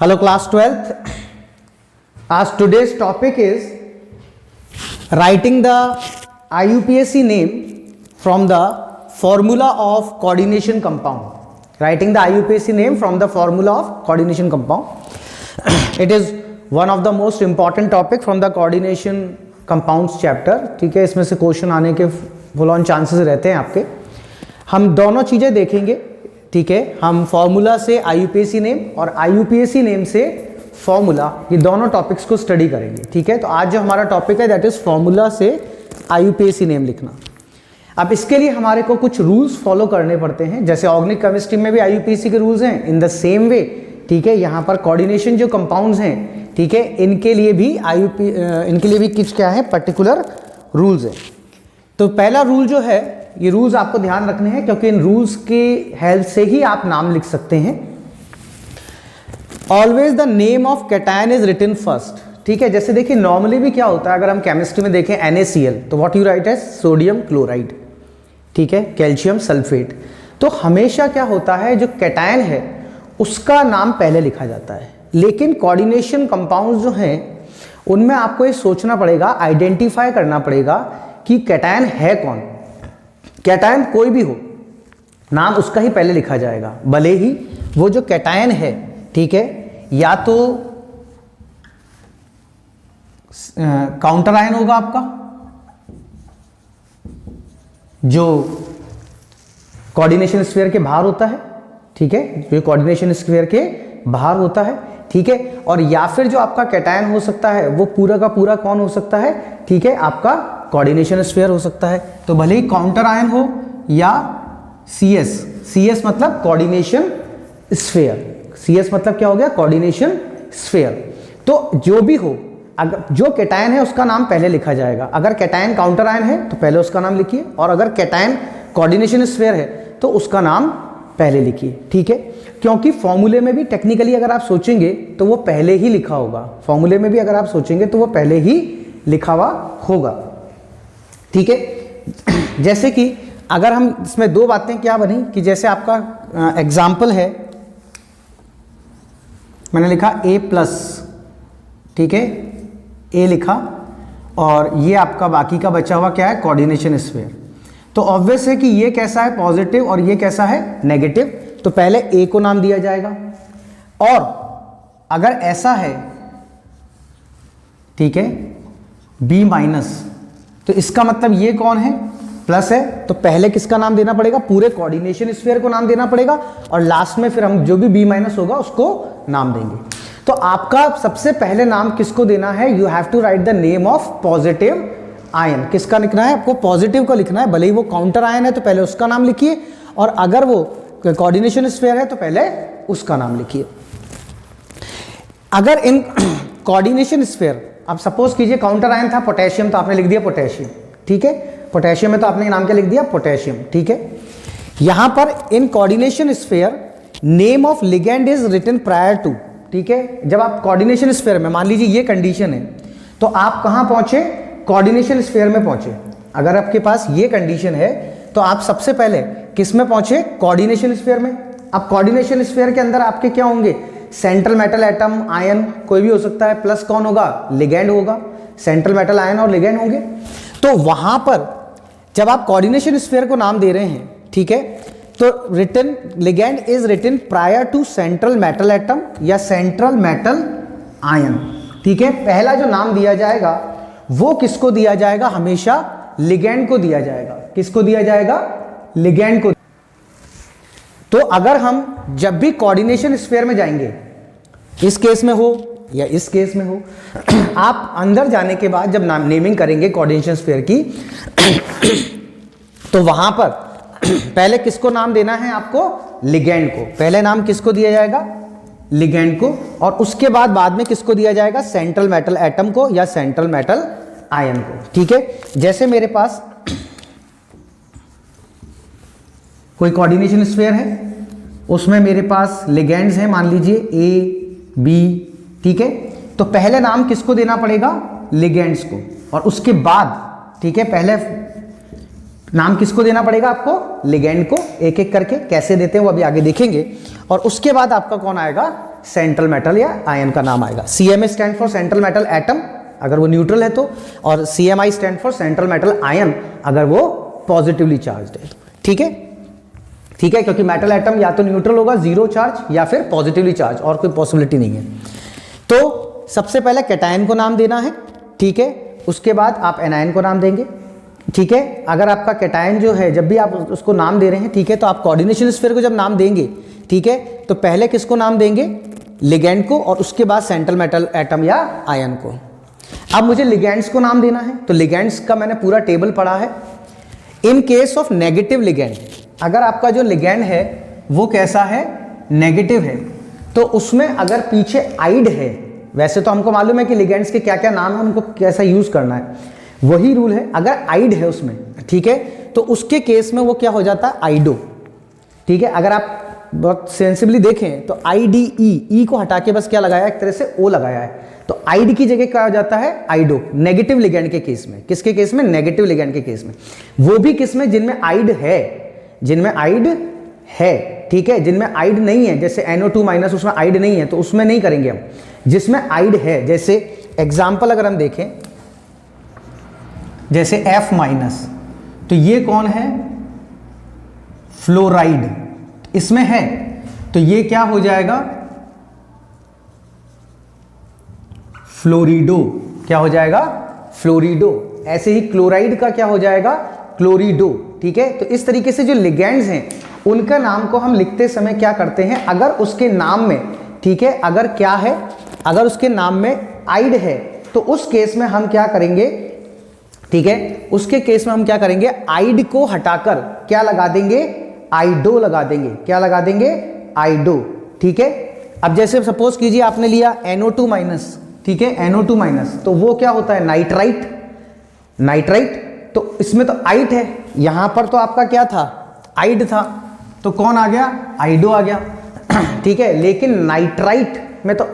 Hello class 12th. As today's topic is writing the IUPAC name from the formula of coordination compound. Writing the IUPAC name from the formula of coordination compound. It is one of the most important topic from the coordination compounds chapter. ठीक है, इसमें से question आने के full on chances रहते हैं आपके. हम दोनों चीजें देखेंगे. ठीक है, हम फॉर्मूला से IUPAC नेम और IUPAC नेम से फॉर्मूला, ये दोनों टॉपिक्स को स्टडी करेंगे. ठीक है, तो आज जो हमारा टॉपिक है दैट इज फॉर्मूला से IUPAC नेम लिखना. अब इसके लिए हमारे को कुछ रूल्स फॉलो करने पड़ते हैं. जैसे ऑर्गेनिक केमिस्ट्री में भी IUPAC के रूल्स हैं, इन द सेम वे. ठीक है, यहाँ पर कोऑर्डिनेशन जो कंपाउंड्स हैं, ठीक है, इनके लिए भी कुछ क्या है पर्टिकुलर रूल्स हैं. तो पहला रूल जो है, ये रूल्स आपको ध्यान रखने हैं क्योंकि इन रूल्स की हेल्प से ही आप नाम लिख सकते हैं. Always the name of cation is written first. ठीक है, जैसे देखिए नॉर्मली भी क्या होता है, अगर हम केमिस्ट्री में देखें NaCl, तो what you write as sodium chloride. ठीक है, कैल्शियम सल्फेट. तो हमेशा क्या होता है, जो कैटायन है उसका नाम पहले लिखा जाता है. लेकिन कोऑर्डिनेशन कंपाउंड्स जो हैं उनमें आपको ये सोचना पड़ेगा, आइडेंटिफाई करना पड़ेगा कि कैटायन है कौन. कैटायन कोई भी हो, नाम उसका ही पहले लिखा जाएगा, भले ही वो जो कैटायन है, ठीक है, या तो काउंटर आयन होगा आपका, जो कोऑर्डिनेशन स्फीयर के बाहर होता है. ठीक है, जो कोऑर्डिनेशन स्फीयर के बाहर होता है. ठीक है, और या फिर जो आपका कैटायन हो सकता है वो पूरा का पूरा कौन हो सकता है, ठीक है, आपका कोऑर्डिनेशन स्फीयर हो सकता है. तो भले ही काउंटर आयन हो या CS मतलब कोऑर्डिनेशन स्फीयर. CS मतलब क्या हो गया, कोऑर्डिनेशन स्फीयर. तो जो भी हो, अगर जो कैटायन है उसका नाम पहले लिखा जाएगा. अगर कैटायन काउंटर आयन है तो पहले उसका नाम लिखिए, और अगर कैटायन कोऑर्डिनेशन स्फीयर है तो उसका नाम पहले लिखिए. ठीक है, क्योंकि फॉर्मूले में भी टेक्निकली अगर आप सोचेंगे तो वो पहले ही लिखा होगा. फॉर्मूले में भी अगर आप सोचेंगे तो वो पहले ही लिखा हुआ होगा. ठीक है, जैसे कि अगर हम इसमें दो बातें क्या बनी कि जैसे आपका एग्जाम्पल है, मैंने लिखा A+. ठीक है, A लिखा, और ये आपका बाकी का बचा हुआ क्या है, कोऑर्डिनेशन स्फीयर. तो ऑब्वियस है कि ये कैसा है, पॉजिटिव, और ये कैसा है, नेगेटिव. तो पहले A को नाम दिया जाएगा. और अगर ऐसा है, ठीक है, B-, तो इसका मतलब ये कौन है, प्लस है. तो पहले किसका नाम देना पड़ेगा, पूरे कोऑर्डिनेशन स्फीयर को नाम देना पड़ेगा, और लास्ट में फिर हम जो भी B- होगा उसको नाम देंगे. तो आपका सबसे पहले नाम किसको देना है, you have to write the name of positive ion. किसका लिखना है आपको, पॉजिटिव का लिखना है. भले ही वो काउंटर आयन है तो पहले उसका नाम लिखिए, और अगर वो कोऑर्डिनेशन स्फीयर है तो पहले उसका नाम लिखिए. अगर इन कोऑर्डिनेशन स्फीयर, आप सपोज कीजिए काउंटर आयन था पोटेशियम, तो आपने लिख दिया पोटेशियम. ठीक है, पोटेशियम में तो आपने नाम क्या लिख दिया, पोटेशियम. ठीक है, यहां पर in coordination sphere name of ligand is written prior to. ठीक है, जब आप कोऑर्डिनेशन स्फीयर में, मान लीजिए ये कंडीशन है, तो आप कहां पहुंचे, कोऑर्डिनेशन स्फीयर में पहुंचे. अगर आपके पास ये कंडीशन है तो आप सबसे पहले किस में पहुंचे, कोऑर्डिनेशन स्फीयर में. अब कोऑर्डिनेशन स्फीयर के अंदर आपके क्या होंगे, सेंट्रल मेटल एटम, आयन कोई भी हो सकता है, प्लस कौन होगा, लिगेंड होगा. सेंट्रल मेटल आयन और लिगेंड होंगे. तो वहां पर जब आप कोऑर्डिनेशन स्फीयर को नाम दे रहे हैं, ठीक है, तो written ligand is written prior to central metal atom या सेंट्रल मेटल आयन. ठीक है, पहला जो नाम दिया जाएगा वो किसको दिया जाएगा, हमेशा लिगेंड को दिया जाएगा. किसको दिया जाएगा, लिगेंड को. तो अगर हम जब भी कोऑर्डिनेशन स्फीयर में जाएंगे, इस केस में हो या इस केस में हो, आप अंदर जाने के बाद जब नेमिंग करेंगे कोऑर्डिनेशन स्फीयर की, तो वहां पर पहले किसको नाम देना है आपको, लिगेंड को. पहले नाम किसको दिया जाएगा, लिगेंड को, और उसके बाद में किसको दिया जाएगा, सेंट्रल मेटल एटम को या सेंट्रल मेटल आयन को. ठीक है, जैसे मेरे पास कोई कोऑर्डिनेशन स्फीयर है, उसमें मेरे पास लिगेंड्स हैं, मान लीजिए A, B. ठीक है, तो पहले नाम किसको देना पड़ेगा, लिगेंड्स को, और उसके बाद, ठीक है, पहले नाम किसको देना पड़ेगा आपको, लिगेंड को. एक एक करके कैसे देते हैं वो अभी आगे देखेंगे. और उसके बाद आपका कौन आएगा, सेंट्रल मेटल या आयन का नाम आएगा। CMA stand for central metal atom अगर वो न्यूट्रल है तो, और CMI stand for central metal ion अगर वो पॉजिटिवली चार्ज्ड है। ठीक है, ठीक है, क्योंकि मेटल एटम या तो न्यूट्रल होगा, जीरो चार्ज, या फिर पॉजिटिवली चार्ज, और कोई पॉसिबिलिटी नहीं है। तो सबसे पहले कैटायन को नाम देना है, ठीक है, उसके बाद आप एनायन को नाम देंगे। ठीक है, अगर आपका कैटायन जो है जब भी आप उसको नाम दे रहे हैं, ठीक है, तो आप कोऑर्डिनेशन स्फीयर को जब नाम देंगे, ठीक है, तो पहले किसको नाम देंगे, लिगैंड को, और उसके बाद सेंट्रल मेटल एटम या आयन को। अब मुझे लिगैंड्स को नाम देना है, तो लिगैंड्स का मैंने पूरा टेबल पढ़ा है। In case of negative ligand, अगर आपका जो लिगैंड है वो कैसा है, नेगेटिव है, तो उसमें अगर पीछे आइड है, वैसे तो हमको मालूम है कि लिगैंड्स के क्या क्या नाम है, उनको कैसा यूज करना है, वही रूल है। अगर आइड है उसमें, ठीक है, तो उसके केस में वो क्या हो जाता है, आइडो। ठीक है, अगर आप बहुत सेंसिबली देखें तो IDE, ई को हटा के बस क्या लगाया, एक तरह से ओ लगाया है, तो आइड की जगह क्या हो जाता है, आइडो। नेगेटिव लिगैंड के केस में, किसके केस में, नेगेटिव लिगैंड के केस में, वो भी किस में, जिनमें आइड है, जिनमें आइड है, ठीक है, जिनमें आइड नहीं है, जैसे NO2- उसमें आइड नहीं है तो उसमें नहीं करेंगे हम। जिसमें आइड है, जैसे एग्जाम्पल अगर हम देखें, जैसे F-, तो ये कौन है, फ्लोराइड, इसमें है, तो ये क्या हो जाएगा, फ्लोरिडो, क्या हो जाएगा, फ्लोरिडो। ऐसे ही क्लोराइड का क्या हो जाएगा, क्लोरिडो। ठीक है, तो इस तरीके से जो लिगैंड्स हैं उनका नाम को हम लिखते समय क्या करते हैं, अगर उसके नाम में, ठीक है, अगर क्या है, अगर उसके नाम में आइड है तो उस केस में हम क्या करेंगे, ठीक है, उसके केस में हम क्या करेंगे, आइड को हटाकर क्या लगा देंगे, आइडो लगा देंगे। क्या लगा देंगे, आइडो। ठीक है, अब जैसे सपोज कीजिए आपने लिया NO2-, ठीक है, NO2-, तो वो क्या होता है, नाइट्राइट, नाइट्राइट, तो इसमें तो आइट है, यहां पर तो आपका क्या था, आइड था, तो कौन आ गया, आइडो आ गया। ठीक है, लेकिन नाइट्राइट में तो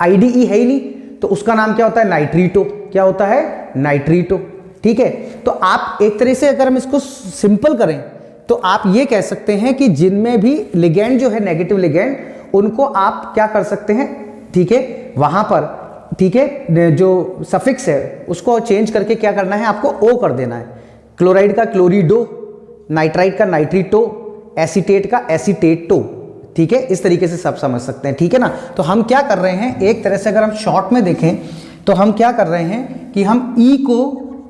IDE है ही नहीं, तो उसका नाम क्या होता है, नाइट्रीटो। क्या होता है, नाइट्रीटो। ठीक है, तो आप एक तरह से अगर हम इसको सिंपल करें तो आप ये कह सकते हैं कि जिनमें भी लिगैंड जो है नेगेटिव लिगैंड, उनको आप क्या कर सकते हैं, ठीक है, वहां पर, ठीक है, जो सफिक्स है उसको चेंज करके क्या करना है, आपको ओ कर देना है। क्लोराइड का क्लोरिडो, नाइट्राइट का नाइट्रीटो, एसीटेट का एसीटेटो। ठीक है, इस तरीके से सब समझ सकते हैं। ठीक है ना, तो हम क्या कर रहे हैं, एक तरह से अगर हम शॉर्ट में देखें तो हम क्या कर रहे हैं कि हम ई को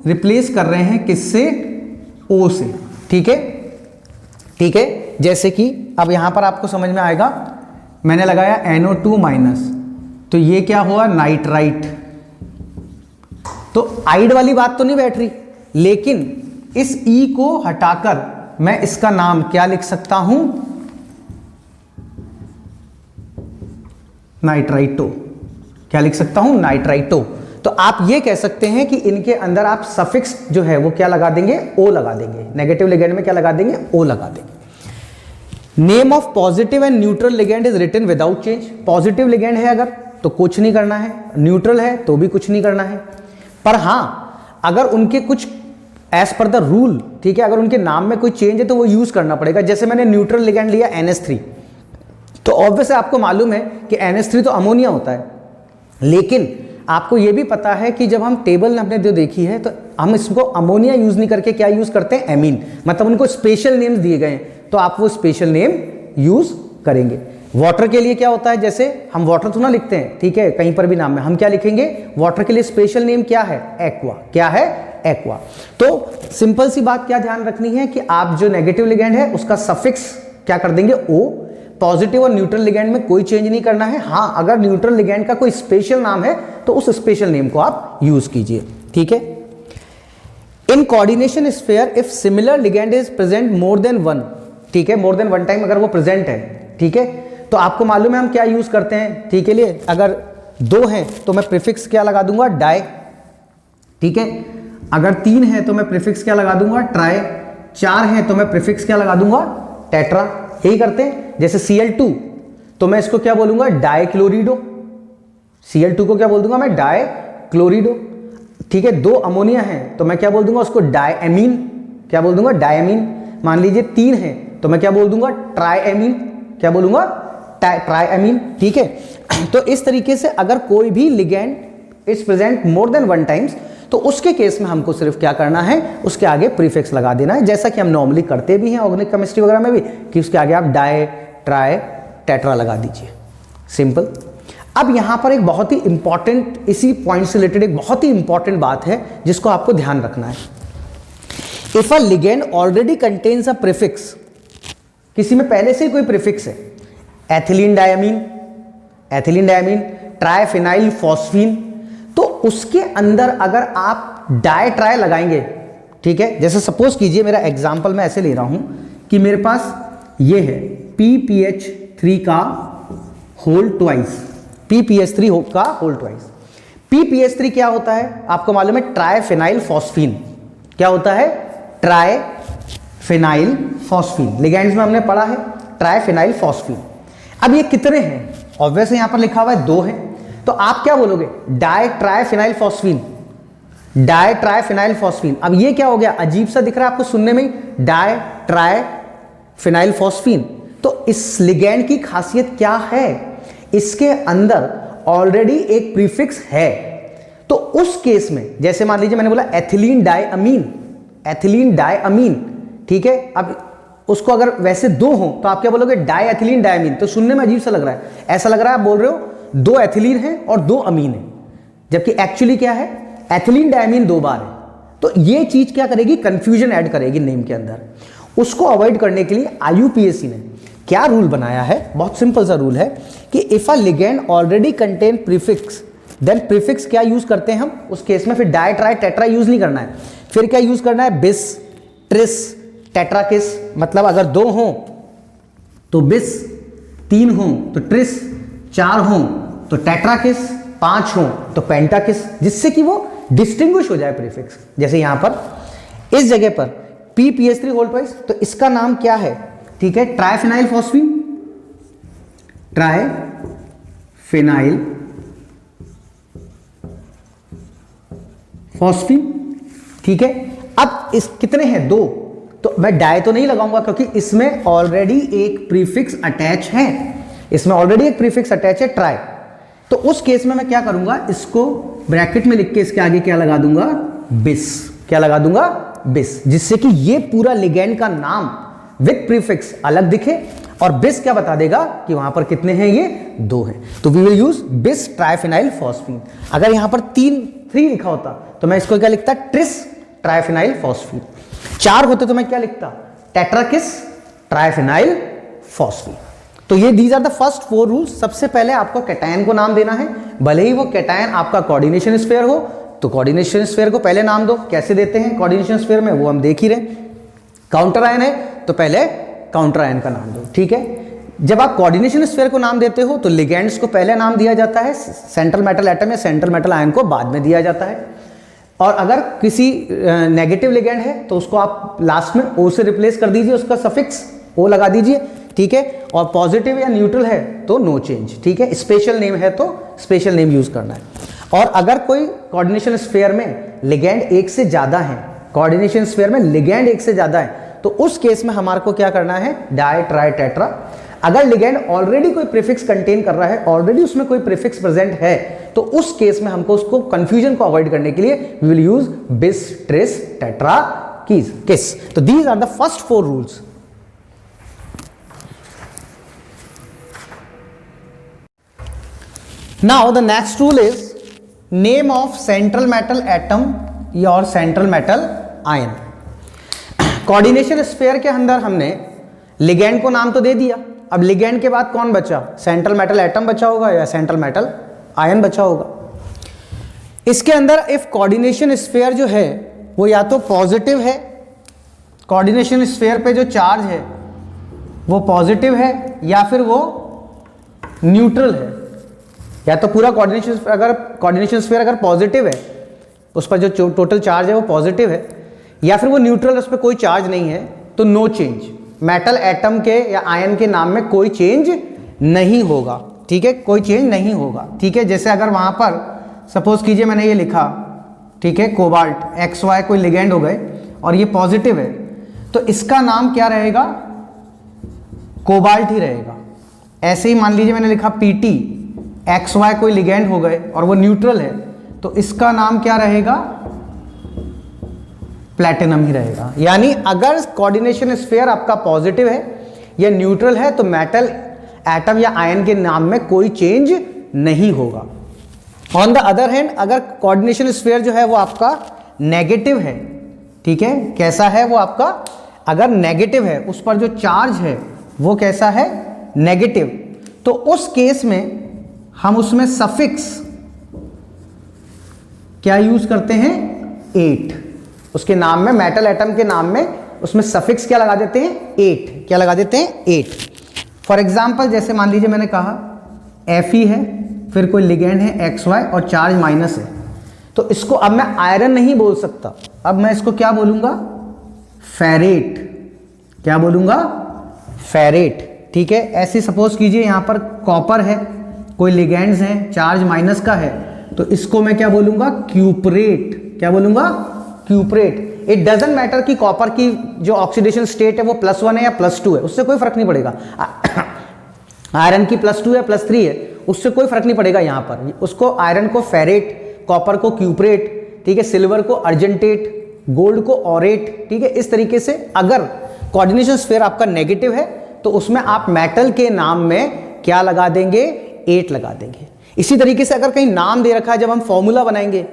रिप्लेस कर रहे हैं किससे, ओ से। ठीक है, ठीक है, जैसे कि अब यहां पर आपको समझ में आएगा, मैंने लगाया NO2-, तो ये क्या हुआ, नाइट्राइट। तो आइड वाली बात तो नहीं बैठ रही, लेकिन इस ई को हटाकर मैं इसका नाम क्या लिख सकता हूं, नाइट्राइटो। क्या लिख सकता हूं, नाइट्राइटो। तो आप ये कह सकते हैं कि इनके अंदर आप सफिक्स जो है वो क्या लगा देंगे, ओ लगा देंगे। नेगेटिव लिगैंड में क्या लगा देंगे, ओ लगा देंगे। Name of positive and neutral ligand is written without change. Positive ligand है अगर तो कुछ नहीं करना है, न्यूट्रल है तो भी कुछ नहीं करना है। पर हां, अगर उनके कुछ एज पर द रूल, ठीक है, अगर उनके नाम में कोई चेंज है तो वो यूज करना पड़ेगा। जैसे मैंने न्यूट्रल लिगैंड लिया NH3, तो ऑब्वियस आपको मालूम है कि NH3 तो अमोनिया होता है, लेकिन आपको यह भी पता है कि जब हम टेबल हमने जो देखी है तो हम इसको अमोनिया यूज नहीं करके क्या यूज करते हैं, एमीन। मतलब उनको स्पेशल नेम्स दिए गए हैं तो आप वो स्पेशल नेम यूज करेंगे। वाटर के लिए क्या होता है, जैसे हम वाटर तो ना लिखते हैं, ठीक है, कहीं पर भी नाम में हम क्या लिखेंगे, वाटर के लिए स्पेशल नेम क्या है, एक्वा। क्या है, एक्वा। तो सिंपल सी बात क्या ध्यान रखनी है कि आप जो नेगेटिव लिगैंड है उसका सफिक्स क्या कर देंगे, ओ। पॉजिटिव और न्यूट्रल लिगैंड में कोई चेंज नहीं करना है। हां, अगर न्यूट्रल लिगैंड का कोई स्पेशल नाम है तो उस स्पेशल नेम को आप यूज कीजिए। ठीक है, इन coordination sphere if similar ligand is present more than one, ठीक है, मोर देन वन टाइम अगर वो प्रेजेंट है, ठीक है, तो आपको मालूम है हम क्या यूज करते हैं, ठीक है, लिए अगर दो हैं तो मैं प्रीफिक्स क्या लगा दूंगा, डाई। ठीक है, अगर तीन है तो मैं प्रीफिक्स क्या लगा दूंगा, ट्राई। चार है तो मैं प्रीफिक्स क्या लगा दूंगा, टेट्रा। यही करते हैं। जैसे Cl2 तो मैं इसको क्या बोलूंगा, डाइक्लोरिडो। Cl2 को क्या बोल दूंगा मैं, डाइक्लोरिडो। ठीक है, दो अमोनिया है तो मैं क्या बोल दूंगा उसको, डायमीन। क्या बोल दूंगा, डायमीन। मान लीजिए तीन है तो मैं क्या बोल दूंगा, ट्राइएमीन। क्या बोलूंगा, ट्राइएमीन, ठीक है। तो इस तरीके से अगर कोई भी ligand is present more than 1 times, तो उसके केस में हमको सिर्फ क्या करना है, उसके आगे प्रीफिक्स लगा देना है, जैसा कि हम नॉर्मली करते भी हैं ऑर्गेनिक केमिस्ट्री वगैरह में भी, कि उसके आगे आप डाई, ट्राई, टेट्रा लगा दीजिए, सिंपल। अब यहां पर एक बहुत ही इंपॉर्टेंट, इसी पॉइंट से रिलेटेड एक बहुत ही इंपॉर्टेंट बात है जिसको आपको ध्यान रखना है। If a ligand already contains a prefix, किसी में पहले से ही कोई प्रीफिक्स है, एथिलीन डायमीन, ट्राइफिनाइल फॉस्फीन, तो उसके अंदर अगर आप डाई ट्राई लगाएंगे, ठीक है, जैसे सपोज कीजिए मेरा एग्जांपल मैं ऐसे ले रहा हूं कि मेरे पास ये है PPH3 का होल ट्वाइस, PPH3 का होल ट्वाइस। PPH3 क्या होता है आपको मालूम है, ट्राइफिनाइल फॉस्फीन। क्या होता है, ट्राइफिनाइल फॉस्फीन, लिगेंड्स में हमने पढ़ा है ट्राइफिनाइल फॉस्फीन। अब ये कितने हैं, ऑब्वियसली यहां पर लिखा हुआ है 2 है, तो आप क्या बोलोगे, di triphenyl phosphine, di triphenyl phosphine. अब ये क्या हो गया, अजीब सा दिख रहा है आपको सुनने में, डाई ट्राइफिनाइल फॉस्फीन। तो इस लिगेंड की खासियत क्या है, इसके अंदर ऑलरेडी एक प्रीफिक्स है। तो उस केस में जैसे मान लीजिए मैंने बोला एथिलीन डायअमीन, ठीक है। अब उसको अगर वैसे 2 हो तो आप क्या बोलोगे, डाई एथिलीन डायमीन। तो सुनने में अजीब सा लग रहा है, ऐसा लग रहा है आप बोल रहे हो 2 एथिलीन है और 2 अमीन है, जबकि एक्चुअली क्या है, एथिलीन डायमीन 2 बार है। तो ये चीज क्या करेगी, कंफ्यूजन ऐड करेगी नेम के अंदर। उसको अवॉइड करने के लिए IUPAC ने क्या रूल बनाया है, बहुत सिंपल सा रूल है कि if a ligand already contain prefix, then prefix क्या यूज करते हैं हम उस केस में, फिर डाई ट्राई टेट्रा यूज नहीं करना है, फिर क्या यूज करना है, बिस, ट्रिस, टेट्रा किस। मतलब अगर 2 हो तो बिस, 3 हो तो ट्रिस, 4 हो तो टेट्रा किस, 5 हो तो पेंटा किस, जिससे कि वो डिस्टिंग्विश हो जाए प्रीफिक्स। जैसे यहां पर इस जगह पर PPH3 होल ट्वाइस, तो इसका नाम क्या है, ठीक है, ट्राइफिनाइल फॉस्फीन, ट्राइफिनाइल फॉस्फीन, ठीक है। अब इस कितने हैं, 2, तो मैं डाई तो नहीं लगाऊंगा क्योंकि इसमें ऑलरेडी एक प्रीफिक्स अटैच है, इसमें ऑलरेडी एक प्रीफिक्स अटैच है ट्राई। तो उस केस में मैं क्या करूंगा, इसको ब्रैकेट में लिख के इसके आगे क्या लगा दूंगा, बिस। क्या लगा दूंगा, बिस, जिससे कि ये पूरा लिगेंड का नाम विद प्रीफिक्स अलग दिखे, और बिस क्या बता देगा कि वहां पर कितने हैं, ये 2 हैं। तो वी विल यूज बिस ट्राइफिनाइल फॉस्फीन। अगर यहां पर 3 लिखा होता तो मैं इसको क्या लिखता, ट्रिस ट्राइफिनाइल फॉस्फीन। 4 होते तो मैं क्या लिखता, टेट्राकिस ट्राइफिनाइल फॉस्फीन। तो ये these are the first 4 rules. सबसे पहले आपको कैटायन को नाम देना है, भले ही वो कैटायन आपका कोऑर्डिनेशन स्फीयर हो, तो कोऑर्डिनेशन स्फीयर को पहले नाम दो। कैसे देते हैं कोऑर्डिनेशन स्फीयर में, वो हम देख ही रहे। काउंटर आयन है तो पहले काउंटर आयन का नाम दो, ठीक है। जब आप कोऑर्डिनेशन स्फीयर को नाम देते हो तो लिगेंड्स को पहले नाम दिया जाता है, सेंट्रल मेटल एटम या सेंट्रल मेटल आयन को बाद में दिया जाता है। और अगर किसी नेगेटिव लिगेंड है तो उसको आप लास्ट में ओ से रिप्लेस कर दीजिए, उसका सफिक्स ओ लगा दीजिए, ठीक है। और पॉजिटिव या न्यूट्रल है तो नो चेंज, ठीक है। स्पेशल नेम है तो स्पेशल नेम यूज करना है। और अगर कोई कोऑर्डिनेशन स्फीयर में लिगेंड 1 से ज्यादा है, कोऑर्डिनेशन स्फीयर में लिगेंड 1 से ज्यादा है, तो उस केस में हमारे को क्या करना है, डाई ट्राई टेट्रा। अगर लिगेंड ऑलरेडी कोई प्रीफिक्स कंटेन कर रहा है, ऑलरेडी उसमें कोई प्रीफिक्स प्रेजेंट है, तो उस केस में हमको उसको कंफ्यूजन को अवॉइड करने के लिए we will use bis, tris, tetrakis. तो these are the first 4 rules. Now the next rule is name of central metal atom or central metal ion. Coordination sphere के अंदर हमने लिगेंड को नाम तो दे दिया, अब लिगेंड के बाद कौन बचा, सेंट्रल मेटल एटम बचा होगा या सेंट्रल मेटल आयन बचा होगा। इसके अंदर इफ कोऑर्डिनेशन स्फीयर जो है वो या तो पॉजिटिव है, कोऑर्डिनेशन स्फीयर पे जो चार्ज है वो पॉजिटिव है, या फिर वो न्यूट्रल है। या तो पूरा कोऑर्डिनेशन स्फीयर अगर पॉजिटिव है, उस पर जो टोटल चार्ज है वो पॉजिटिव है, या फिर वो न्यूट्रल है, उस पर कोई चार्ज नहीं है, तो नो चेंज। मेटल एटम के या आयन के नाम में कोई चेंज नहीं होगा, ठीक है, कोई चेंज नहीं होगा, ठीक है। जैसे अगर वहां पर सपोज कीजिए मैंने ये लिखा, ठीक है, कोबाल्ट XY कोई लिगेंड हो गए और ये पॉजिटिव है, तो इसका नाम क्या रहेगा, कोबाल्ट ही रहेगा। ऐसे ही मान लीजिए मैंने लिखा PT, XY कोई लिगेंड हो गए और वो न्यूट्रल है, तो इसका नाम क्या रहेगा? प्लैटिनम ही रहेगा। यानी अगर कोऑर्डिनेशन स्फीयर आपका पॉजिटिव है या न्यूट्रल है तो मेटल एटम या आयन के नाम में कोई चेंज नहीं होगा। ऑन द अदर हैंड अगर कोऑर्डिनेशन स्फीयर जो है वो आपका नेगेटिव है, ठीक है, कैसा है वो आपका? अगर नेगेटिव है, उस पर जो चार्ज है वो कैसा है? नेगेटिव, तो उस केस में हम उसमें सफिक्स क्या यूज करते हैं? 8। उसके नाम में, मेटल एटम के नाम में उसमें सफिक्स क्या लगा देते हैं? 8। क्या लगा देते हैं? 8। फॉर एग्जाम्पल जैसे मान लीजिए मैंने कहा Fe है, फिर कोई लिगेंड है XY और चार्ज माइनस है, तो इसको अब मैं आयरन नहीं बोल सकता, अब मैं इसको क्या बोलूंगा? फेरेट। क्या बोलूंगा? फेरेट। ठीक है, ऐसे सपोज कीजिए यहां पर कॉपर है, कोई लिगेंड्स हैं, चार्ज माइनस का है, तो इसको मैं क्या बोलूंगा? क्यूपरेट। क्या बोलूंगा? क्यूपरेट। इट डजंट मैटर कि कॉपर की जो ऑक्सीडेशन स्टेट है वो +1 है या +2 है, उससे कोई फर्क नहीं पड़ेगा। आयरन की +2 है +3 है, उससे कोई फर्क नहीं पड़ेगा। यहां पर उसको आयरन को फेरेट, कॉपर को क्यूपरेट, ठीक है, सिल्वर को अर्जेंटेट, गोल्ड को ऑरेट। ठीक है, इस तरीके से अगर कोऑर्डिनेशन स्फीयर आपका नेगेटिव है तो उसमें आप मेटल के नाम में क्या लगा देंगे? 8 लगा देंगे। इसी तरीके से अगर कहीं नाम दे रखा है, जब हम फॉर्मूला बनाएंगे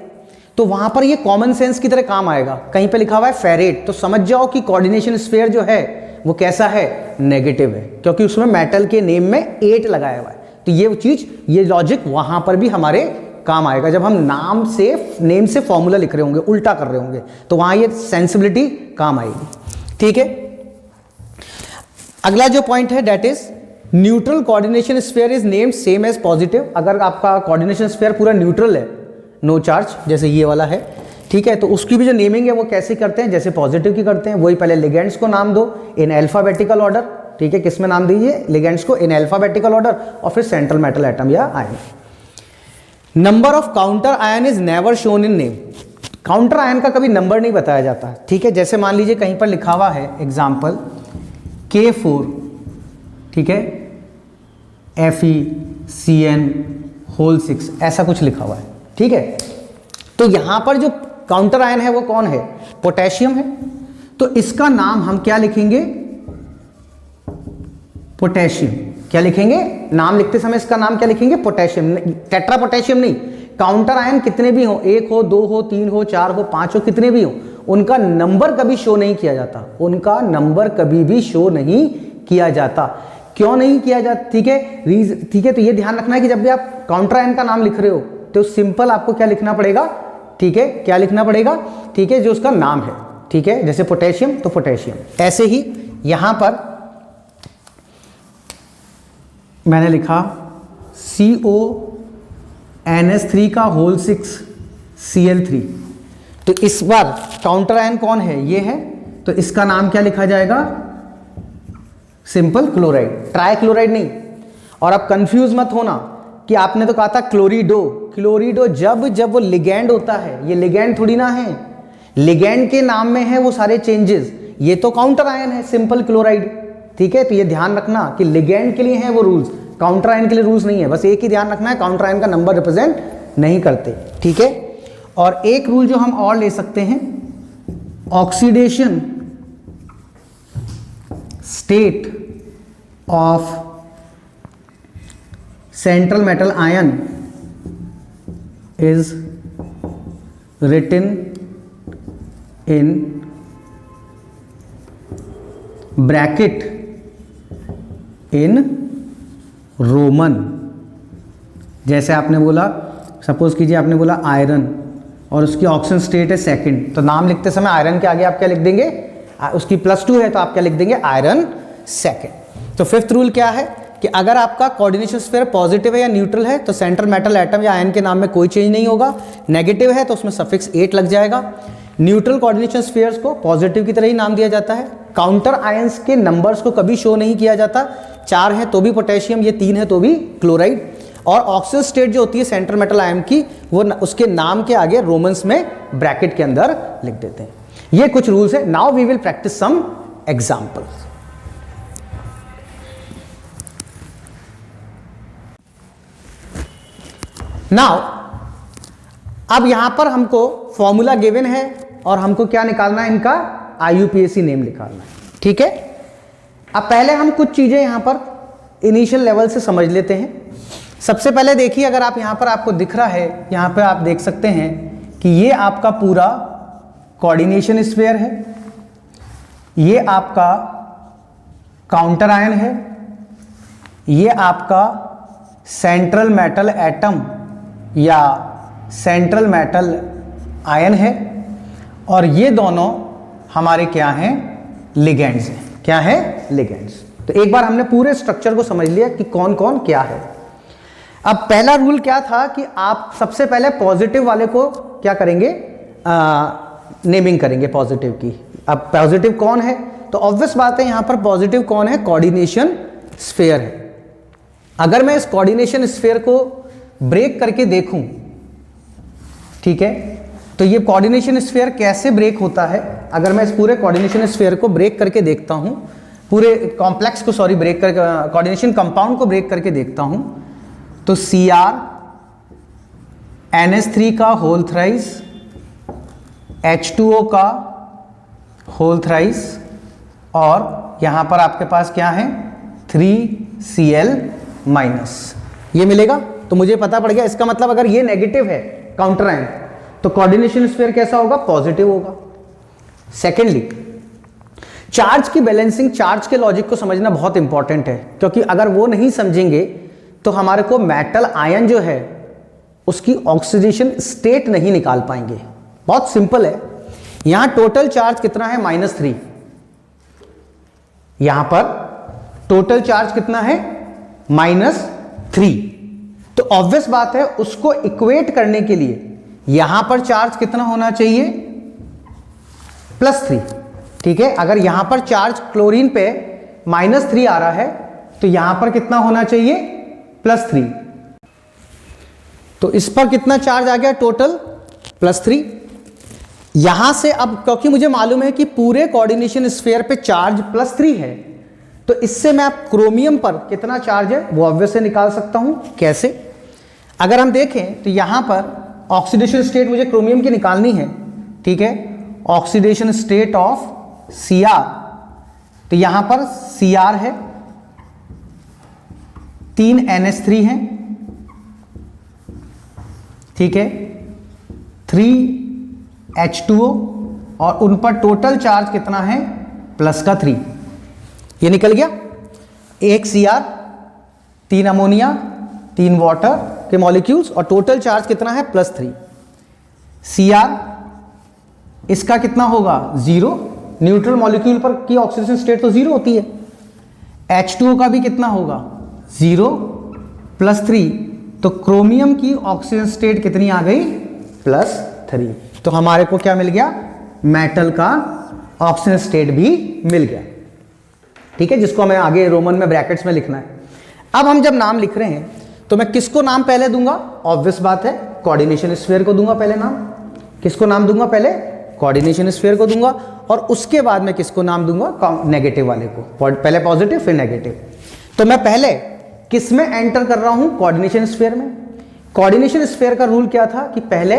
तो वहां पर ये कॉमन सेंस की तरह काम आएगा। कहीं पे लिखा हुआ है फेरेट, तो समझ जाओ कि कोऑर्डिनेशन स्फीयर जो है वो कैसा है? नेगेटिव है, क्योंकि उसमें मेटल के नेम में 8 लगाया हुआ है। तो ये चीज, ये लॉजिक वहां पर भी हमारे काम आएगा। जब हम नेम से फॉर्मूला लिख रहे होंगे, उल्टा कर रहे होंगे, तो वहां ये सेंसिबिलिटी काम आएगी। ठीक है, अगला जो पॉइंट है that is neutral coordination sphere is named same as positive. अगर आपका कोऑर्डिनेशन स्फीयर पूरा न्यूट्रल है, नो चार्ज, जैसे ये वाला है, ठीक है, तो उसकी भी जो नेमिंग है वो कैसे करते हैं? जैसे पॉजिटिव की करते हैं। वही पहले लिगेंड्स को नाम दो इन अल्फाबेटिकल ऑर्डर। ठीक है, किसमें नाम दीजिए? लिगेंड्स को इन अल्फाबेटिकल ऑर्डर, और फिर सेंट्रल मेटल एटम या ion. Number of counter ion is never shown in name. Counter ion का कभी नंबर नहीं बताया जाता। ठीक है, जैसे मान लीजिए कहीं पर लिखा हुआ है एग्जाम्पल K4, ठीक है, FeCN6, ऐसा कुछ लिखा हुआ है। ठीक है, तो यहां पर जो काउंटर आयन है वो कौन है? पोटेशियम है। तो इसका नाम हम क्या लिखेंगे? पोटेशियम। क्या लिखेंगे? नाम लिखते समय इसका नाम क्या लिखेंगे? पोटेशियम। टेट्रा पोटेशियम नहीं। काउंटर आयन कितने भी हो, 1 हो, 2 हो, 3 हो, 4 हो, 5 हो, कितने भी हो, उनका नंबर कभी शो नहीं किया जाता। उनका नंबर कभी भी शो नहीं किया जाता। क्यों नहीं किया जाता? ठीक है, ठीक है, तो ये ध्यान रखना है कि जब भी आप काउंटर आयन का नाम लिख रहे हो तो सिंपल आपको क्या लिखना पड़ेगा? ठीक है, क्या लिखना पड़ेगा? ठीक है, जो उसका नाम है। ठीक है, जैसे पोटेशियम तो पोटेशियम। ऐसे ही यहां पर मैंने लिखा CONS3 का होल 6 Cl3, तो इस बार काउंटर आयन कौन है? ये है, तो इसका नाम क्या लिखा जाएगा? सिंपल क्लोराइड, ट्राई क्लोराइड नहीं। और अब कंफ्यूज मत होना कि आपने तो कहा था क्लोरिडो। क्लोरिडो जब वो लिगेंड होता है, ये लिगेंड थोड़ी ना है, लिगेंड के नाम में है वो सारे चेंजेस। ये तो काउंटर आयन है, सिंपल क्लोराइड। ठीक है, तो ये ध्यान रखना कि लिगेंड के लिए है वो रूल्स, काउंटर आयन के लिए रूल्स नहीं है। बस एक ही ध्यान रखना है, काउंटर आयन का नंबर रिप्रेजेंट नहीं करते। ठीक है, और एक रूल जो हम और ले सकते हैं, oxidation state of central metal ion is written in bracket in Roman. जैसे आपने बोला, सपोज कीजिए आपने बोला आयरन और उसकी ऑक्सीजन स्टेट है सेकंड, तो नाम लिखते समय आयरन के आगे आप क्या लिख देंगे? उसकी +2 है तो आप क्या लिख देंगे? Iron second. तो फिफ्थ रूल क्या है कि अगर आपका कोऑर्डिनेशन स्फीयर पॉजिटिव है या न्यूट्रल है तो सेंट्रल मेटल एटम या आयन के नाम में कोई चेंज नहीं होगा। नेगेटिव है तो उसमें सफिक्स 8 लग जाएगा। न्यूट्रल कोऑर्डिनेशन स्फीयर्स को पॉजिटिव की तरह ही नाम दिया जाता है। काउंटर आयंस के नंबर्स को कभी शो नहीं किया जाता। 4 है तो भी पोटेशियम, ये 3 है तो भी क्लोराइड। और ऑक्सीजन स्टेट जो होती है सेंट्रल मेटल आयन की, वो उसके नाम के आगे रोमन्स में ब्रैकेट के अंदर लिख देते हैं। ये कुछ रूल्स है। Now we will practice some examples. Now अब यहां पर हमको फॉर्मूला गिवन है और हमको क्या निकालना है, इनका IUPAC नेम निकालना है, ठीक है। अब पहले हम कुछ चीजें यहां पर इनिशियल लेवल से समझ लेते हैं। सबसे पहले देखिए, अगर आप यहां पर आपको दिख रहा है, यहां पर आप देख सकते हैं कि ये आपका पूरा कोऑर्डिनेशन स्फीयर है, ये आपका काउंटर आयन है, ये आपका सेंट्रल मेटल एटम या सेंट्रल मेटल आयन है, और ये दोनों हमारे क्या हैं, लिगेंड्स हैं। क्या है, लिगेंड्स। तो एक बार हमने पूरे स्ट्रक्चर को समझ लिया कि कौन कौन क्या है। अब पहला रूल क्या था कि आप सबसे पहले पॉजिटिव वाले को क्या करेंगे, नेमिंग करेंगे पॉजिटिव की। अब पॉजिटिव कौन है, तो ऑब्वियस बात है यहां पर पॉजिटिव कौन है, कोऑर्डिनेशन स्फीयर है। अगर मैं इस कोऑर्डिनेशन स्फीयर को ब्रेक करके देखूं, ठीक है, तो ये कोऑर्डिनेशन स्फीयर कैसे ब्रेक होता है, अगर मैं इस पूरे कोऑर्डिनेशन स्फीयर को ब्रेक करके देखता हूं, पूरे कॉम्प्लेक्स को सॉरी ब्रेक करके, कोऑर्डिनेशन कंपाउंड को ब्रेक करके देखता हूं, तो Cr NH3 का होल थ्राइस, H2O का होल थ्राइस, और यहां पर आपके पास क्या है 3Cl माइनस, ये मिलेगा। तो मुझे पता पड़ गया, इसका मतलब अगर ये नेगेटिव है काउंटर आयन, तो कोऑर्डिनेशन स्फीयर कैसा होगा, पॉजिटिव होगा। सेकेंडली, चार्ज की बैलेंसिंग, चार्ज के लॉजिक को समझना बहुत इंपॉर्टेंट है, क्योंकि अगर वो नहीं समझेंगे तो हमारे को मेटल आयन जो है उसकी ऑक्सीडेशन स्टेट नहीं निकाल पाएंगे। बहुत सिंपल है, यहां टोटल चार्ज कितना है, -3, यहां पर टोटल चार्ज कितना है, -3। तो ऑब्वियस बात है उसको इक्वेट करने के लिए यहां पर चार्ज कितना होना चाहिए, +3, ठीक है। अगर यहां पर चार्ज क्लोरीन पे -3 आ रहा है, तो यहां पर कितना होना चाहिए, +3। तो इस पर कितना चार्ज आ गया, टोटल +3। यहां से अब क्योंकि मुझे मालूम है कि पूरे कोऑर्डिनेशन स्फीयर पे चार्ज +3 है, तो इससे मैं अब क्रोमियम पर कितना चार्ज है वो ऑब्वियस से निकाल सकता हूं। कैसे, अगर हम देखें तो यहां पर ऑक्सीडेशन स्टेट मुझे क्रोमियम की निकालनी है, ठीक है, ऑक्सीडेशन स्टेट ऑफ Cr, तो यहां पर Cr है, 3 NH3 है, ठीक है, 3 H2O, और उन पर टोटल चार्ज कितना है, +3, ये निकल गया। 1 Cr, 3 अमोनिया, 3 वाटर के मॉलिक्यूल्स, और टोटल चार्ज कितना है, +3। Cr इसका कितना होगा, 0, न्यूट्रल मॉलिक्यूल पर की ऑक्सीडेशन स्टेट तो 0 होती है। H2O का भी कितना होगा, 0 +3, तो क्रोमियम की ऑक्सीजन स्टेट कितनी आ गई, +3। तो हमारे को क्या मिल गया, मेटल का ऑक्सीजन स्टेट भी मिल गया, ठीक है, जिसको हमें आगे रोमन में ब्रैकेट्स में लिखना है। अब हम जब नाम लिख रहे हैं तो मैं किसको नाम पहले दूंगा, ऑब्वियस बात है कोऑर्डिनेशन स्फीयर को दूंगा पहले नाम। किसको नाम दूंगा, पहले कोऑर्डिनेशन स्फीयर को दूंगा, और उसके बाद मैं किसको नाम दूंगा, नेगेटिव वाले को, पहले पॉजिटिव फिर नेगेटिव। तो मैं पहले किस में एंटर कर रहा हूं, कोऑर्डिनेशन स्फीयर में। कोऑर्डिनेशन स्फीयर का रूल क्या था कि पहले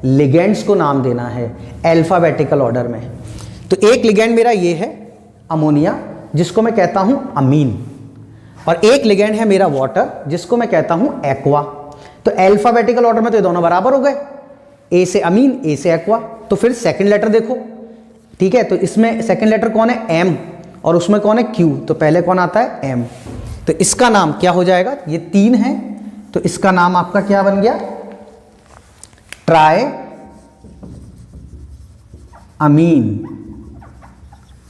लिगेंड्स को नाम देना है अल्फाबेटिकल ऑर्डर में। तो एक लिगेंड मेरा ये है अमोनिया, जिसको मैं कहता हूं अमीन, और एक लिगेंड है मेरा वाटर, जिसको मैं कहता हूं एक्वा। तो अल्फाबेटिकल ऑर्डर में तो ये दोनों बराबर हो गए, ए से अमीन, ए से एक्वा। तो फिर सेकंड लेटर देखो, ठीक है, तो इसमें सेकंड लेटर कौन है, एम, और उसमें कौन है, क्यू। तो पहले कौन आता है, एम। तो इसका नाम क्या हो जाएगा, ये 3 है, तो इसका नाम आपका क्या बन गया, ट्राई अमीन,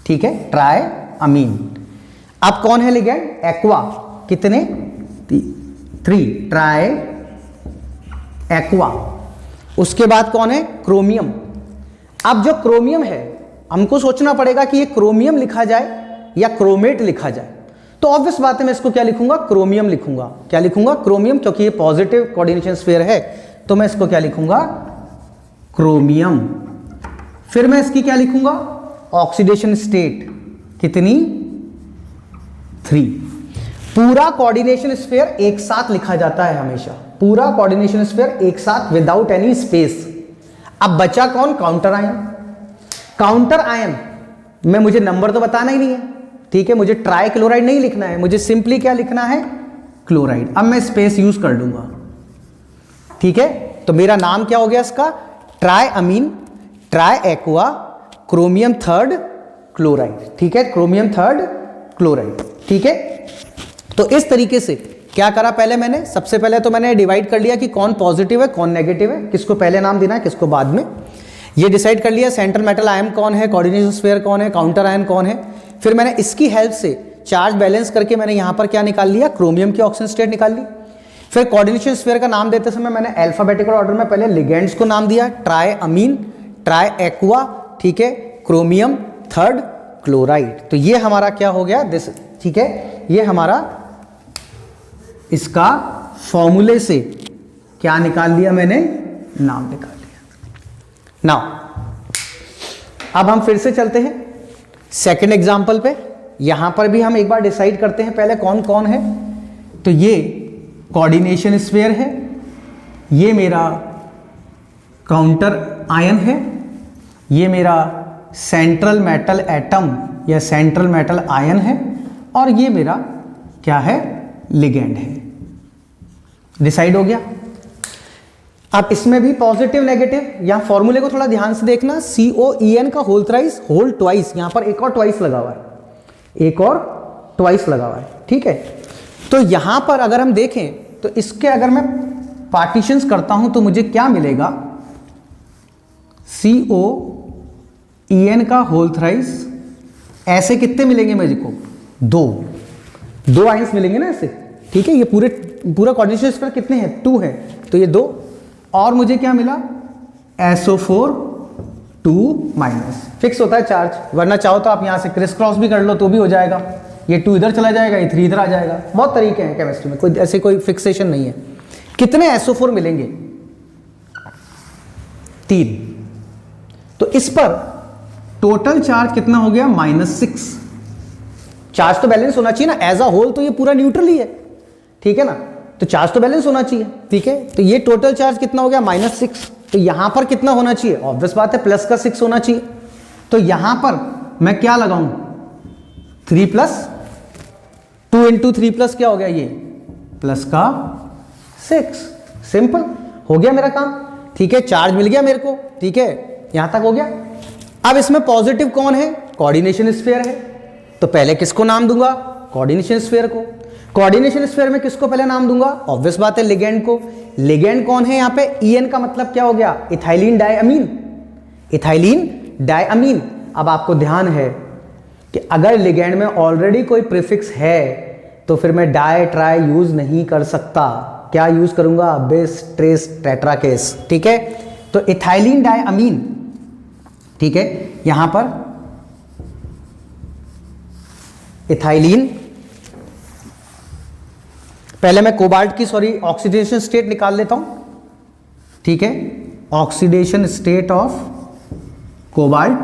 ठीक है, ट्राई अमीन। अब कौन है लिगेंड, एक्वा, कितने, 3, ट्राई एक्वा। उसके बाद कौन है, क्रोमियम। अब जो क्रोमियम है हमको सोचना पड़ेगा कि ये क्रोमियम लिखा जाए या क्रोमेट लिखा जाए। तो ऑब्वियस बात है मैं इसको क्या लिखूंगा, क्रोमियम लिखूंगा। क्या लिखूंगा, क्रोमियम, क्योंकि ये पॉजिटिव कोऑर्डिनेशन स्फीयर है, तो मैं इसको क्या लिखूंगा, क्रोमियम। फिर मैं इसकी क्या लिखूंगा, ऑक्सीडेशन स्टेट कितनी, 3। पूरा कोऑर्डिनेशन स्फीयर एक साथ लिखा जाता है हमेशा, पूरा कोऑर्डिनेशन स्फीयर एक साथ विदाउट एनी स्पेस। अब बचा कौन? Counter ion. काउंटर आयन में मुझे नंबर तो बताना ही नहीं है, ठीक है, मुझे ट्राई क्लोराइड नहीं लिखना है, मुझे सिंपली क्या लिखना है? क्लोराइड। अब मैं स्पेस यूज कर लूंगा, ठीक है। तो मेरा नाम क्या हो गया इसका? Triammine, triaqua, chromium third chloride, ठीक है, क्रोमियम थर्ड क्लोराइड, ठीक है। तो इस तरीके से क्या करा पहले मैंने? सबसे पहले तो मैंने डिवाइड कर लिया कि कौन पॉजिटिव है कौन नेगेटिव है, किसको पहले नाम देना है किसको बाद में, ये डिसाइड कर लिया। सेंट्रल मेटल आयन कौन है, कोऑर्डिनेशन स्फीयर कौन है, काउंटर आयन कौन है। फिर मैंने इसकी हेल्प से चार्ज बैलेंस करके मैंने यहां पर क्या निकाल लिया? क्रोमियम की ऑक्सीजन स्टेट निकाल ली। फिर कोऑर्डिनेशन स्फीयर का नाम देते समय मैंने अल्फाबेटिकल ऑर्डर में पहले लिगेंड्स को नाम दिया, ट्राई अमीन, ट्राई एक्वा, ठीक है, क्रोमियम थर्ड क्लोराइड। तो ये हमारा क्या हो गया? दिस, ठीक है, ये हमारा इसका फॉर्मूले से क्या निकाल लिया मैंने? नाम निकाल लिया। नाउ अब हम फिर से चलते हैं सेकंड एग्जांपल पे। यहां पर भी हम एक बार डिसाइड करते हैं पहले कौन कौन है। तो ये कोऑर्डिनेशन स्फीयर है, ये मेरा काउंटर आयन है, ये मेरा सेंट्रल मेटल एटम या सेंट्रल मेटल आयन है, और ये मेरा क्या है? लिगेंड है। डिसाइड हो गया। अब इसमें भी पॉजिटिव नेगेटिव, यहां फॉर्मूले को थोड़ा ध्यान से देखना, COEN का होल थ्राइस होल ट्वाइस, यहां पर एक और ट्वाइस लगा हुआ है, एक और ट्वाइस लगा हुआ है, ठीक है। तो यहां पर अगर हम देखें तो इसके अगर मैं पार्टीशंस करता हूं तो मुझे क्या मिलेगा? COEN का होल थ्राइस, ऐसे कितने मिलेंगे मुझको? दो आयंस मिलेंगे ना ऐसे, ठीक है। ये पूरा कोऑर्डिनेशन स्फीयर कितने हैं? 2 है, तो ये 2, और मुझे क्या मिला? SO4 2- फिक्स होता है चार्ज, वरना चाहो तो आप यहां से क्रिस क्रॉस भी कर लो तो भी हो जाएगा। ये 2 इधर चला जाएगा, ये 3 इधर आ जाएगा। बहुत तरीके हैं केमिस्ट्री में, कोई ऐसे कोई फिक्सेशन नहीं है। कितने SO4 मिलेंगे? 3। तो इस पर टोटल चार्ज कितना हो गया? -6। चार्ज तो बैलेंस होना चाहिए ना, एज अ होल तो ये पूरा न्यूट्रल ही है, ठीक है ना, तो चार्ज तो बैलेंस होना चाहिए, ठीक है। तो ये टोटल चार्ज कितना हो गया? -6। तो यहां पर कितना होना चाहिए? ऑब्वियस बात है प्लस का 6 होना चाहिए। तो यहां पर मैं क्या लगाऊं? 3 + 2 × 3 + क्या हो गया? ये प्लस का 6। सिंपल हो गया मेरा काम, ठीक है। चार्ज मिल गया मेरे को, ठीक है, यहां तक हो गया। अब इसमें पॉजिटिव कौन है? कोऑर्डिनेशन स्फीयर है, तो पहले किसको नाम दूंगा? कोऑर्डिनेशन स्फीयर को। कोऑर्डिनेशन स्फीयर में किसको पहले नाम दूंगा? ऑब्वियस बात है लिगेंड को। लिगेंड कौन है यहाँ पे? EN का मतलब क्या हो गया? Ethylene diamine, ethylene diamine. अब आपको ध्यान है कि अगर लिगेंड में ऑलरेडी कोई प्रीफिक्स है तो फिर मैं डाई ट्राई यूज नहीं कर सकता, क्या यूज करूंगा? बेस ट्रेस टेट्राकेस, ठीक है। तो इथाइलिन डायअमीन, ठीक है, यहां पर इथाइलिन, पहले मैं कोबाल्ट की ऑक्सीडेशन स्टेट निकाल लेता हूं, ठीक है। ऑक्सीडेशन स्टेट ऑफ कोबाल्ट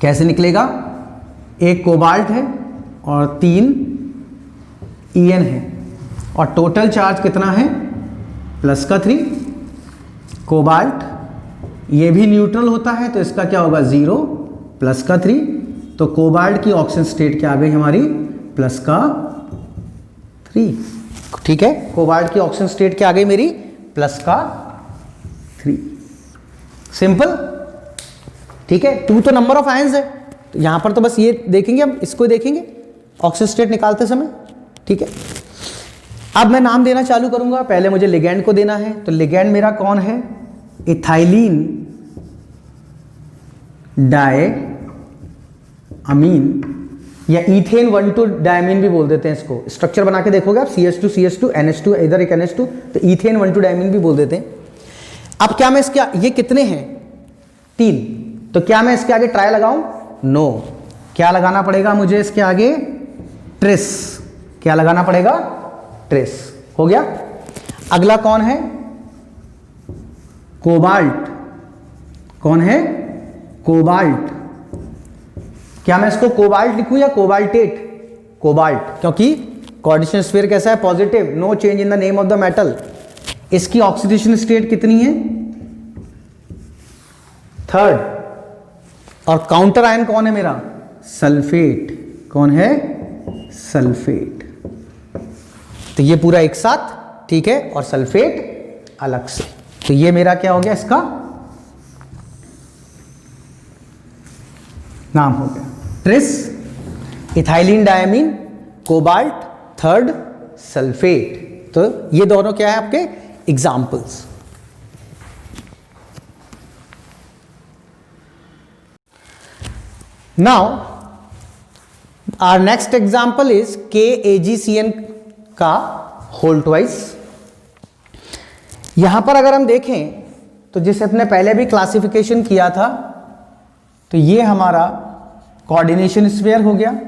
कैसे निकलेगा? एक कोबाल्ट है और 3 EN है, और टोटल चार्ज कितना है? +3। कोबाल्ट ये भी न्यूट्रल होता है तो इसका क्या होगा? 0 +3। तो कोबाल्ट की ऑक्सीजन स्टेट क्या आ गई हमारी? +3, ठीक है। कोबाल्ट की ऑक्सीजन स्टेट क्या आ गई मेरी? +3। सिंपल, ठीक है। 2 तो नंबर ऑफ आयंस है, तो यहां पर तो बस ये देखेंगे, हम इसको देखेंगे ऑक्सीजन स्टेट निकालते समय, ठीक है। अब मैं नाम देना चालू करूंगा। पहले मुझे लिगेंड को देना है, तो लिगेंड मेरा कौन है? इथाइलिन डायअमीन, या इथेन 1,2 डायमीन भी बोल देते हैं इसको। स्ट्रक्चर बना के देखोगे आप, CH2 NH2, इधर एक NH2, तो इथेन 1,2 डायमीन भी बोल देते हैं। अब क्या मैं इसके, ये कितने हैं? 3। तो क्या मैं इसके आगे ट्राई लगाऊं? नो। क्या लगाना पड़ेगा मुझे इसके आगे? ट्रेस। क्या लगाना पड़ेगा? ट्रेस। हो गया। अगला कौन है? कोबाल्ट। कौन है? कोबाल्ट। क्या मैं इसको कोबाल्ट लिखूं या कोबाल्टेट? कोबाल्ट, क्योंकि कोऑर्डिनेशन स्फीयर कैसा है, positive, no change in the name of the metal. इसकी ऑक्सीडेशन स्टेट कितनी है, 3rd। और काउंटर आयन कौन है मेरा, सल्फेट। कौन है, सल्फेट। तो ये पूरा एक साथ, ठीक है, और सल्फेट अलग से। तो ये मेरा क्या हो गया, इसका नाम हो गया tris, ethylene diamine, cobalt, 3rd sulphate. तो ये दोनों क्या है आपके examples. Now our next example is KAgCN का होल ट्वाइस। यहां पर अगर हम देखें तो जिसे अपने पहले भी क्लासिफिकेशन किया था, तो ये हमारा कोऑर्डिनेशन स्फीयर हो गया,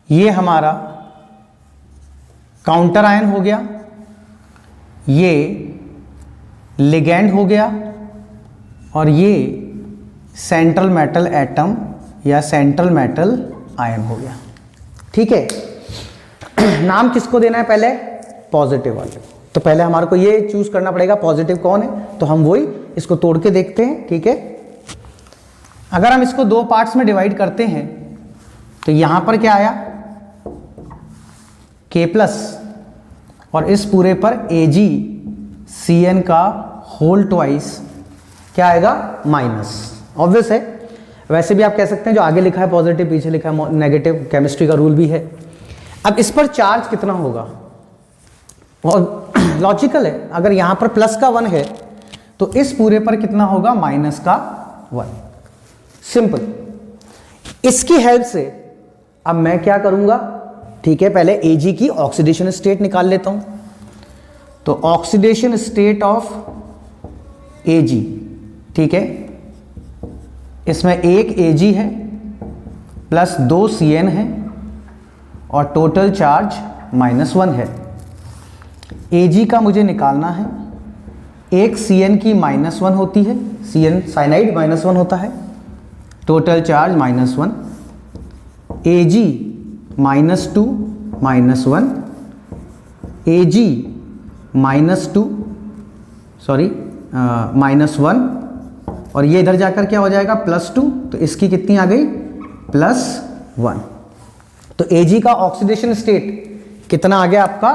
ये हमारा काउंटर आयन हो गया, ये लिगैंड हो गया, और ये सेंट्रल मेटल एटम या सेंट्रल मेटल आयन हो गया। ठीक है, नाम किसको देना है, पहले पॉजिटिव वाले। तो पहले हमारे को ये चूज करना पड़ेगा पॉजिटिव कौन है, तो हम वही इसको तोड़ के देखते हैं। ठीक है, अगर हम इसको 2 पार्ट्स में डिवाइड करते हैं तो यहां पर क्या आया, K+, और इस पूरे पर AgCN का होल ट्वाइस क्या आएगा, माइनस। ऑब्वियस है, वैसे भी आप कह सकते हैं जो आगे लिखा है पॉजिटिव, पीछे लिखा है नेगेटिव, केमिस्ट्री का रूल भी है। अब इस पर चार्ज कितना होगा, और लॉजिकल है, अगर यहां पर प्लस का 1 है तो इस पूरे पर कितना होगा, माइनस का 1। सिंपल। इसकी हेल्प से अब मैं क्या करूंगा, ठीक है, पहले Ag की ऑक्सीडेशन स्टेट निकाल लेता हूं। तो ऑक्सीडेशन स्टेट ऑफ Ag, ठीक है, इसमें एक Ag है प्लस 2 Cn है और टोटल चार्ज -1 है। Ag का मुझे निकालना है, एक Cn की -1 होती है, Cn साइनाइड -1 होता है, total charge -1, Ag -2 -1, Ag -2 sorry -1, और ये इधर जाकर क्या हो जाएगा, +2, तो इसकी कितनी आ गई, +1। तो Ag का ऑक्सीडेशन स्टेट कितना आ गया आपका,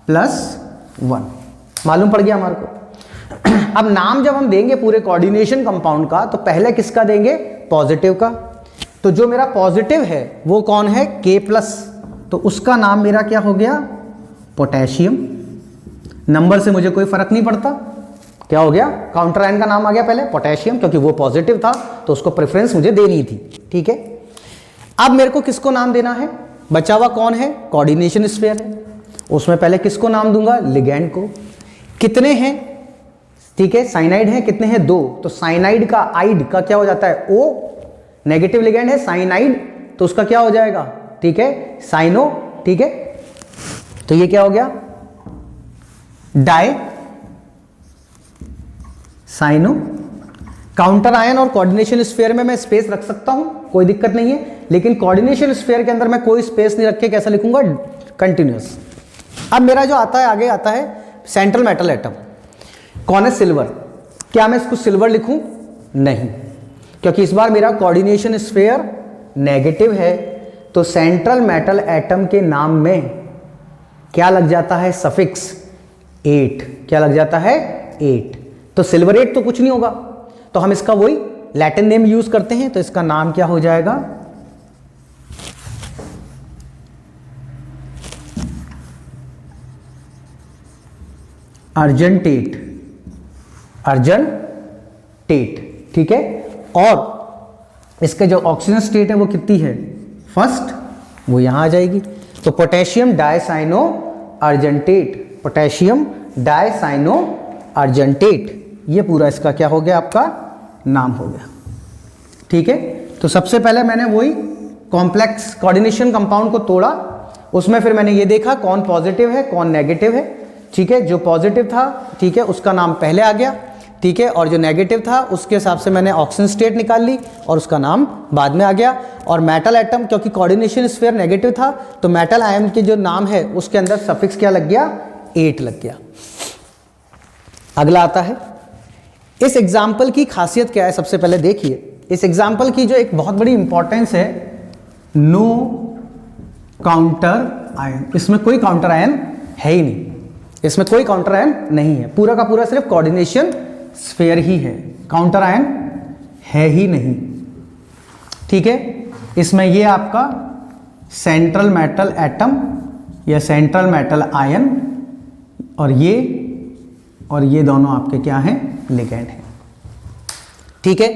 +1। मालूम पड़ गया हमारे को। अब नाम जब हम देंगे पूरे कोऑर्डिनेशन कंपाउंड का, तो पहले किसका देंगे, पॉजिटिव का। तो जो मेरा पॉजिटिव है वो कौन है, K+, तो उसका नाम मेरा क्या हो गया, पोटेशियम। नंबर से मुझे कोई फर्क नहीं पड़ता, क्या हो गया, काउंटर आयन का नाम आ गया पहले पोटेशियम, क्योंकि वो पॉजिटिव था तो उसको प्रेफरेंस मुझे देनी थी। ठीक है, अब मेरे को किसको नाम देना है, बचा हुआ कौन है, कोऑर्डिनेशन स्फीयर है, उसमें पहले किसको नाम दूंगा, लिगैंड को। कितने हैं, ठीक है, साइनाइड है, कितने हैं, 2, तो साइनाइड का आइड का क्या हो जाता है, O, नेगेटिव लिगैंड है साइनाइड, तो उसका क्या हो जाएगा, ठीक है, साइनो। ठीक है, तो ये क्या हो गया, डाई साइनो। काउंटर आयन और कोऑर्डिनेशन स्फीयर में मैं स्पेस रख सकता हूं, कोई दिक्कत नहीं है, लेकिन कोऑर्डिनेशन स्फीयर के अंदर मैं कोई स्पेस नहीं रख के कैसा लिखूंगा, कंटिन्यूअस। अब मेरा जो आता है, आगे आता है सेंट्रल मेटल एटम, कौन है, सिल्वर। क्या मैं इसको सिल्वर लिखूं, नहीं, क्योंकि इस बार मेरा कोऑर्डिनेशन स्फीयर नेगेटिव है, तो सेंट्रल मेटल एटम के नाम में क्या लग जाता है, सफिक्स 8। क्या लग जाता है, 8। तो सिल्वरेट तो कुछ नहीं होगा, तो हम इसका वही लैटिन नेम यूज करते हैं, तो इसका नाम क्या हो जाएगा, अर्जेंटेट। अर्जेंटेट, ठीक है। और इसके जो ऑक्सीजन स्टेट है वो कितनी है, फर्स्ट, वो यहां आ जाएगी। तो पोटेशियम डाइसाइनो अर्जेंटेट, पोटेशियम डाइसाइनो अर्जेंटेट, ये पूरा इसका क्या हो गया, आपका नाम हो गया। ठीक है, तो सबसे पहले मैंने वही कॉम्प्लेक्स कोऑर्डिनेशन कंपाउंड को तोड़ा, उसमें फिर मैंने ये देखा कौन पॉजिटिव है कौन नेगेटिव है। ठीक है, जो पॉजिटिव था, ठीक है, उसका नाम पहले आ गया। ठीक है, और जो नेगेटिव था उसके हिसाब से मैंने ऑक्सीजन स्टेट निकाल ली और उसका नाम बाद में आ गया। और मेटल एटम, क्योंकि कोऑर्डिनेशन स्फीयर नेगेटिव था तो मेटल आयन के जो नाम है उसके अंदर सफिक्स क्या लग गया, 8 लग गया। अगला आता है, इस एग्जाम्पल की खासियत क्या है, सबसे पहले देखिए इस एग्जाम्पल की जो एक बहुत बड़ी इंपॉर्टेंस है, नो काउंटर आयन। इसमें कोई काउंटर आयन है ही नहीं, इसमें कोई काउंटर आयन नहीं है, पूरा का पूरा सिर्फ कोऑर्डिनेशन स्फीयर ही है, काउंटर आयन है ही नहीं। ठीक है, इसमें ये आपका सेंट्रल मेटल एटम या सेंट्रल मेटल आयन और ये दोनों आपके क्या हैं, लिगैंड हैं। ठीक है,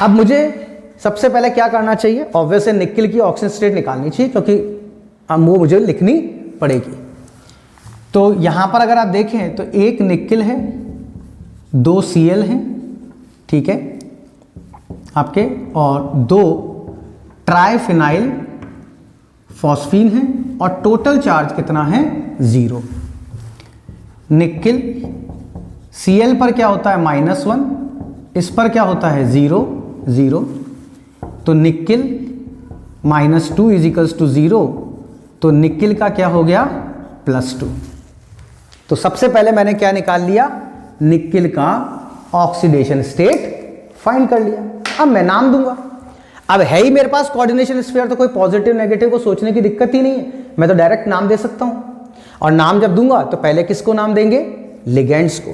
अब मुझे सबसे पहले क्या करना चाहिए, ऑब्वियस है निकेल की ऑक्सीजन स्टेट निकालनी चाहिए, क्योंकि अब वो मुझे लिखनी पड़ेगी। तो यहां पर अगर आप देखें तो एक निकेल है, 2 Cl हैं, ठीक है आपके, और 2 ट्राइफिनाइल फॉस्फीन है, और टोटल चार्ज कितना है, 0। निकेल Cl पर क्या होता है, -1, इस पर क्या होता है, 0 0, तो निकेल -2 = 0, तो निकेल का क्या हो गया, +2। तो सबसे पहले मैंने क्या निकाल लिया, निकेल का ऑक्सीडेशन स्टेट फाइंड कर लिया। अब मैं नाम दूंगा, अब है ही मेरे पास कोऑर्डिनेशन स्फीयर, तो कोई पॉजिटिव नेगेटिव को सोचने की दिक्कत ही नहीं है, मैं तो डायरेक्ट नाम दे सकता हूं। और नाम जब दूंगा तो पहले किसको नाम देंगे, लिगेंड्स को।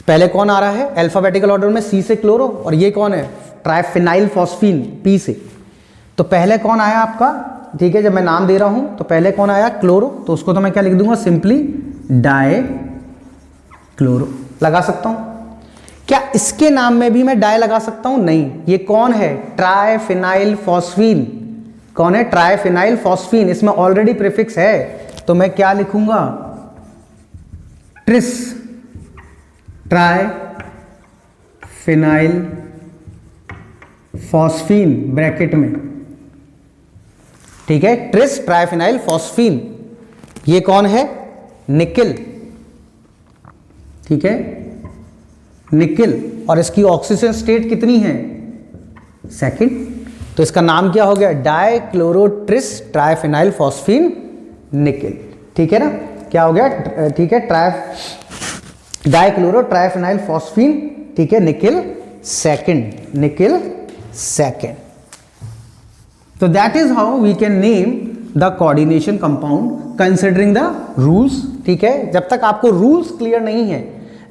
पहले कौन आ रहा है अल्फाबेटिकल ऑर्डर में, C से क्लोरो, और ये कौन है, ट्राइफिनाइल फॉस्फीन, P से। तो पहले कौन आया आपका, ठीक है, जब मैं नाम दे रहा हूं तो पहले कौन आया, क्लोरो, तो उसको तो मैं क्या लिख दूंगा, सिंपली डाई क्लोरो लगा सकता हूं। क्या इसके नाम में भी मैं डाई लगा सकता हूं, नहीं, ये कौन है, ट्राइफिनाइल फॉस्फीन। कौन है, ट्राइफिनाइल फॉस्फीन, इसमें ऑलरेडी प्रीफिक्स है, तो मैं क्या लिखूंगा, ट्रिस, ट्राइफिनाइल फॉस्फीन ब्रैकेट में, ठीक है, ट्रिस ट्राइफिनाइल फॉस्फीन। ये कौन है, निकेल, ठीक है, निकेल, और इसकी ऑक्सीजन स्टेट कितनी है, 2nd, तो इसका नाम क्या हो गया, डाइक्लोरोट्रिस ट्राइफिनाइल फॉस्फीन निकेल। ठीक है ना, क्या हो गया, ठीक है, डाइक्लोरो ट्राइफिनाइल फॉस्फीन, ठीक है, nickel 2nd, nickel 2nd। So that is how we can name the coordination compound considering the rules। ठीक है, जब तक आपको रूल्स क्लियर नहीं है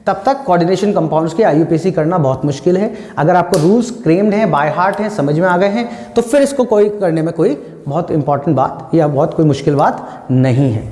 तब तक कोऑर्डिनेशन कंपाउंड्स की IUPAC करना बहुत मुश्किल है। अगर आपको रूल्स क्रेम्ड हैं, बाय हार्ट हैं, समझ में आ गए हैं, तो फिर इसको कोई करने में कोई बहुत इंपॉर्टेंट बात या बहुत कोई मुश्किल बात नहीं है।